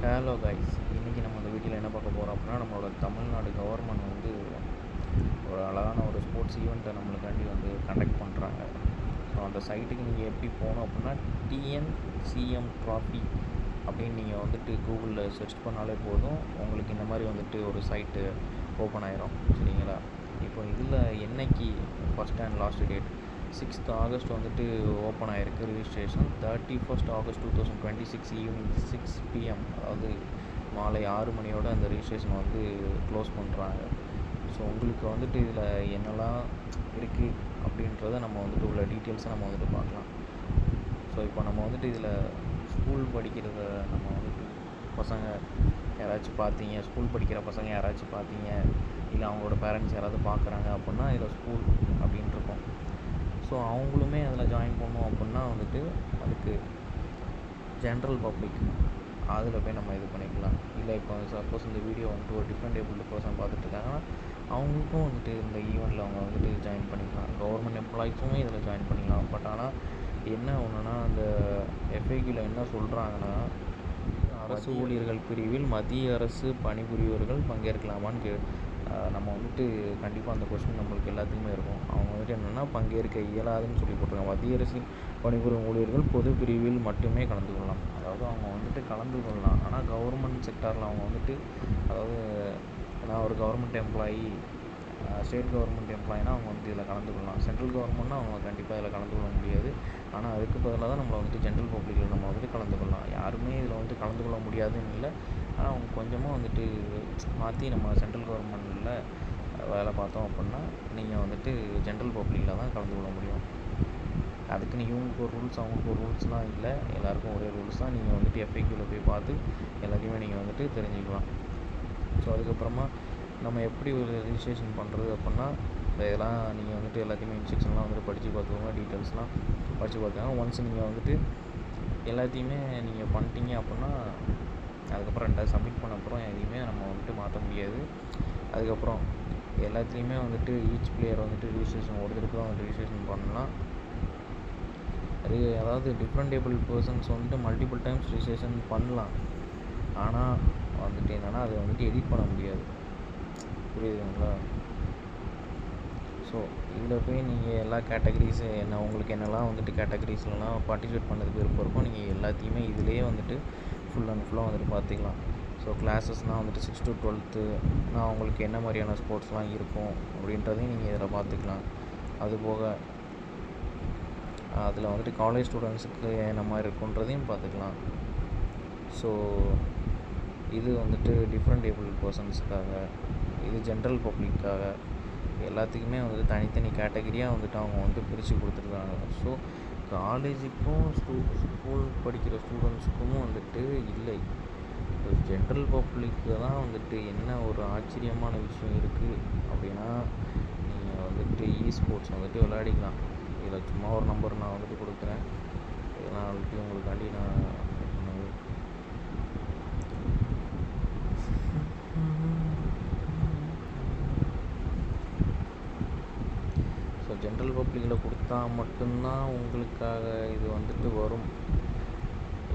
Hello guys, இன்றைக்கி நம்ம இந்த வீடியோவில் என்ன பார்க்க போகிறோம் அப்படின்னா, நம்மளோட தமிழ்நாடு கவர்மெண்ட் வந்து ஒரு அழகான ஒரு ஸ்போர்ட்ஸ் ஈவெண்ட்டை நம்மளுக்காண்டி வந்து கண்டக்ட் பண்ணுறாங்க. ஸோ அந்த சைட்டுக்கு நீங்கள் எப்படி போகணும் அப்படின்னா, டிஎன்சிஎம் ட்ராஃபி அப்படின்னு நீங்கள் வந்துட்டு கூகுளில் சர்ச் பண்ணாலே போதும், உங்களுக்கு இந்த மாதிரி வந்துட்டு ஒரு சைட்டு ஓப்பன் ஆயிரும். சரிங்களா? இப்போ இதில் என்னைக்கு first and last date 6th August வந்துட்டு ஓப்பன் ஆகிருக்கு registration. 31st August 2026 evening 6 PM, அதாவது மாலை 6 மணியோட அந்த ரிஜிஸ்ட்ரேஷன் வந்து க்ளோஸ் பண்ணுறாங்க. ஸோ உங்களுக்கு வந்துட்டு இதில் என்னெல்லாம் இருக்குது அப்படின்றத நம்ம வந்துட்டு உள்ள டீட்டெயில்ஸை நம்ம வந்துட்டு பார்க்கலாம். ஸோ இப்போ நம்ம வந்துட்டு இதில் ஸ்கூல் படிக்கிறத நம்ம வந்துட்டு பசங்க யாராச்சும் பார்த்தீங்க, ஸ்கூல் படிக்கிற பசங்க யாராச்சும் பார்த்தீங்க, இல்லை அவங்களோட பேரண்ட்ஸ் யாராவது பார்க்குறாங்க அப்படின்னா இதில் ஸ்கூல் அப்படின்ட்டு இருக்கும். ஸோ அவங்களுமே அதில் ஜாயின் பண்ணோம் அப்படின்னா வந்துட்டு அதுக்கு ஜென்ரல் பப்ளிக் அதில் போய் நம்ம இது பண்ணிக்கலாம். இல்லை இப்போ சப்போஸ் இந்த வீடியோ வந்துட்டு ஒரு டிஃப்ரெண்ட் ஏபிள்டு பர்சன் பார்த்துட்டு இருக்காங்கன்னா அவங்களுக்கும் வந்துட்டு இந்த ஈவெண்ட்டில் அவங்க வந்துட்டு ஜாயின் பண்ணிக்கலாம். கவர்மெண்ட் எம்ப்ளாயிஸுமே இதில் ஜாயின் பண்ணிக்கலாம். பட் ஆனால் என்ன ஒன்றுனா, அந்த எஃப்ஏக்யூவில் என்ன சொல்கிறாங்கன்னா, அரசு ஊழியர்கள் பிரிவில் மத்திய அரசு பணிபுரியவர்கள் பங்கேற்கலாமான்னு நம்ம வந்துட்டு கண்டிப்பாக அந்த கொஸ்டின் நம்மளுக்கு எல்லாத்துக்குமே இருக்கும். அவங்க வந்துட்டு என்னென்னா, பங்கேற்க இயலாதுன்னு சொல்லி போட்டிருக்காங்க. மத்திய அரசு பணிபுரியும் ஊழியர்கள் பொது பிரிவில் மட்டுமே கலந்து கொள்ளலாம். அதாவது அவங்க வந்துட்டு கலந்து கொள்ளலாம், ஆனால் கவர்மெண்ட் செக்டாரில் அவங்க வந்துட்டு, அதாவது நான் ஒரு கவர்மெண்ட் எம்ப்ளாயி, ஸ்டேட் கவர்மெண்ட் எம்ப்ளாயினா அவங்க வந்து இதில் கலந்து கொள்ளலாம். சென்ட்ரல் கவர்மெண்ட்னா அவங்க கண்டிப்பாக இதில் கலந்து கொள்ள முடியாது. ஆனால் அதுக்கு பதிலாக தான் நம்மளை வந்துட்டு ஜென்ரல் பப்ளிக்கில் நம்ம வந்துட்டு கலந்து கொள்ளலாம். யாருமே இதில் வந்து கலந்து கொள்ள முடியாதுன்னு இல்லை, ஆனால் அவங்க கொஞ்சமாக வந்துட்டு மாற்றி நம்ம சென்ட்ரல் கவர்மெண்ட்டில் வேலை பார்த்தோம் அப்படின்னா நீங்கள் வந்துட்டு ஜென்ரல் பப்ளிக்கில் தான் கலந்து கொள்ள முடியும். அதுக்குன்னு இவங்களுக்கு ஒரு ரூல்ஸ் அவங்களுக்கு ஒரு ரூல்ஸ்லாம் இல்லை, எல்லாேருக்கும் ஒரே ரூல்ஸ் தான். நீங்கள் வந்துட்டு எஃப்ஏக்யூவில் போய் பார்த்து எல்லாத்தையுமே நீங்கள் வந்துட்டு தெரிஞ்சுக்கலாம். ஸோ அதுக்கப்புறமா நம்ம எப்படி ஒரு ரிஜிஸ்ட்ரேஷன் பண்ணுறது அப்படின்னா, இதெல்லாம் நீங்கள் வந்துட்டு எல்லாத்தையுமே இன்ஸ்ட்ரக்ஷன்லாம் வந்துட்டு படித்து பார்த்துக்கோங்க, டீட்டெயில்ஸ்லாம் படித்து பார்த்துக்கோங்க. ஒன்ஸ் நீங்கள் வந்துட்டு எல்லாத்தையுமே நீங்கள் பண்ணிட்டீங்க அப்படின்னா அதுக்கப்புறம் ரெண்டாவது சப்மிட் பண்ண அப்புறம் எதையுமே நம்ம வந்துட்டு மாற்ற முடியாது. அதுக்கப்புறம் எல்லாத்துலேயுமே வந்துட்டு ஈச் பிளேயர் வந்துட்டு ரிஜிஸ்ட்ரேஷன் ஒருத்தருக்கு தான் வந்துட்டு ரிஜிஸ்ட்ரேஷன் பண்ணலாம். அதாவது டிஃப்ரெண்ட் ஏபிள் பர்சன்ஸ் வந்துட்டு மல்டிபிள் டைம்ஸ் ரிஜிஸ்ட்ரேஷன் பண்ணலாம், ஆனால் வந்துட்டு என்னென்னா அதை வந்துட்டு எடிட் பண்ண முடியாது. புரியுதுங்களா? ஸோ இதில் போய் நீங்கள் எல்லா கேட்டகரிஸு என்ன உங்களுக்கு என்னெல்லாம் வந்துட்டு கேட்டகரிஸ்லாம் பார்ட்டிசிபேட் பண்ணுறதுக்கு விருப்பம் இருக்கும், நீங்கள் எல்லாத்தையுமே இதிலே வந்துட்டு ஃபுல் அண்ட் ஃபுல்லாக வந்துட்டு பார்த்துக்கலாம். ஸோ கிளாஸஸ்னால் வந்துட்டு 6 to 12 அவங்களுக்கு என்ன மாதிரியான ஸ்போர்ட்ஸ்லாம் இருக்கும் அப்படின்றதையும் நீங்கள் இதில் பார்த்துக்கலாம். அதுபோக அதில் வந்துட்டு காலேஜ் ஸ்டூடெண்ட்ஸுக்கு என்ன மாதிரி இருக்குன்றதையும் பார்த்துக்கலாம். ஸோ இது வந்துட்டு டிஃப்ரெண்ட் ஏபிள் பர்சன்ஸுக்காக, இது ஜென்ரல் பப்ளிக்காக, எல்லாத்துக்குமே வந்துட்டு தனித்தனி கேட்டகரியாக வந்துட்டு அவங்க வந்து பிரித்து கொடுத்துருக்காங்க. ஸோ காலேஜுக்கும் ஸ்கூல் படிக்கிற ஸ்டூடெண்ட்ஸுக்கும் வந்துட்டு இல்லை, ஜென்ரல் பப்ளிக்கு தான் வந்துட்டு. என்ன ஒரு ஆச்சரியமான விஷயம் இருக்குது அப்படின்னா, நீங்கள் வந்துட்டு ஸ்போர்ட்ஸ் வந்துட்டு விளையாடிக்கலாம். இதில் சும்மா ஒரு நம்பர் நான் வந்துட்டு கொடுக்குறேன், இதெல்லாம் வந்துட்டு உங்களுக்காண்டி நான் ஸோ ஜென்ரல் பப்ளிக்கில் கொடுத்தா மட்டும்தான் உங்களுக்காக இது வந்துட்டு வரும்.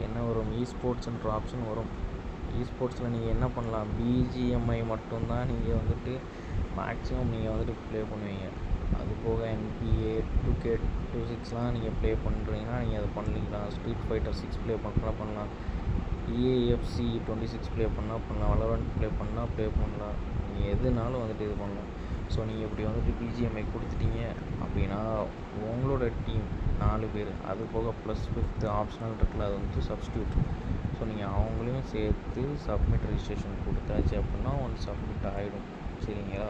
என்ன வரும்? ஸ்போர்ட்ஸுன்ற ஆப்ஷன் வரும். ஸ்போர்ட்ஸில் நீங்கள் என்ன பண்ணலாம், பிஜிஎம்ஐ மட்டும்தான் நீங்கள் வந்துட்டு மேக்ஸிமம் நீங்கள் வந்துட்டு ப்ளே பண்ணுவீங்க. அது போக NBA 2K26 நீங்கள் ப்ளே பண்ணுறீங்கன்னா நீங்கள் அதை பண்ணிக்கலாம். ஸ்ட்ரீட் ஃபைட்டர் 6 ப்ளே பண்ணலாம். EAFC 26 ப்ளே பண்ணலாம். வலோரண்ட் ப்ளே பண்ணலாம். நீங்கள் எதுனாலும் வந்துட்டு இது பண்ணலாம். ஸோ நீங்கள் இப்படி வந்துட்டு பிஜிஎம்ஐ கொடுத்துட்டீங்க அப்படின்னா உங்களோட டீம் 4 பேர், அது போக ப்ளஸ் 5th ஆப்ஷனல் இருக்குல்ல, அது வந்துட்டு சப்ஸ்டியூட். ஸோ நீங்கள் அவங்களையும் சேர்த்து சப்மிட் ரிஜிஸ்ட்ரேஷன் கொடுத்தாச்சு அப்படின்னா ஒன்று சப்மிட் ஆகிடும். சரிங்களா?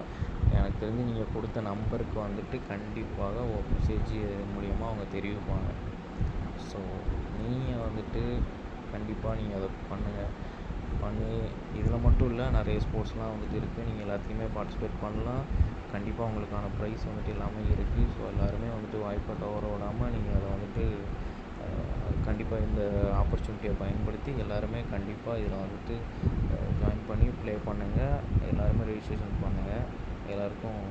எனக்கு தெரிஞ்சு நீங்கள் கொடுத்த நம்பருக்கு வந்துட்டு கண்டிப்பாக ஒரு மெசேஜ் மூலிமா அவங்க தெரிவிப்பாங்க. ஸோ நீங்கள் வந்துட்டு கண்டிப்பாக நீங்கள் அதை பண்ணி இதில் மட்டும் இல்லை, நிறைய ஸ்போர்ட்ஸ்லாம் வந்துட்டு இருக்குது, நீங்கள் எல்லாத்துலேயுமே பார்ட்டிசிபேட் பண்ணலாம். கண்டிப்பாக உங்களுக்கான ப்ரைஸ் வந்துட்டு எல்லாமே இருக்குது. ஸோ எல்லாருமே வந்துட்டு வாய்ப்பை தவற விடாமல் நீங்கள் அதை வந்துட்டு கண்டிப்பாக இந்த ஆப்பர்ச்சுனிட்டியை பயன்படுத்தி எல்லாருமே கண்டிப்பாக இதில் வந்துட்டு ஜாயின் பண்ணி ப்ளே பண்ணுங்கள். எல்லாருமே ரிஜிஸ்ட்ரேஷன் பண்ணுங்கள். எல்லாருக்கும்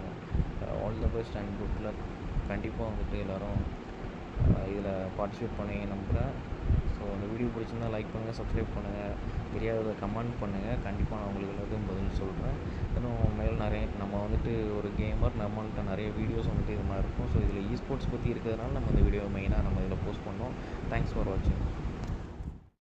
all the best and good luck. கண்டிப்பாக வந்துட்டு எல்லோரும் இதில் பார்ட்டிசிபேட் பண்ணி நம்புகிறேன். ஸோ அந்த வீடியோ பிடிச்சிருந்தா லைக் பண்ணுங்கள், சப்ஸ்கிரைப் பண்ணுங்கள், தெரியாததை கமெண்ட் பண்ணுங்கள். கண்டிப்பாக நான் உங்களுக்கு எல்லாத்தையும் பதில் சொல்கிறேன். இன்னும் மேலும் நிறைய நம்ம வந்துட்டு ஒரு கேமர், நம்மள்ட்ட நிறைய வீடியோஸ் வந்துட்டு இது மாதிரி இருக்கும். ஸோ இதில் ஸ்போர்ட்ஸ் பற்றி இருக்கிறதுனால நம்ம இந்த வீடியோ மெயினாக நம்ம இதில் போஸ்ட் பண்ணோம். தேங்க்ஸ் ஃபார் வாட்சிங்.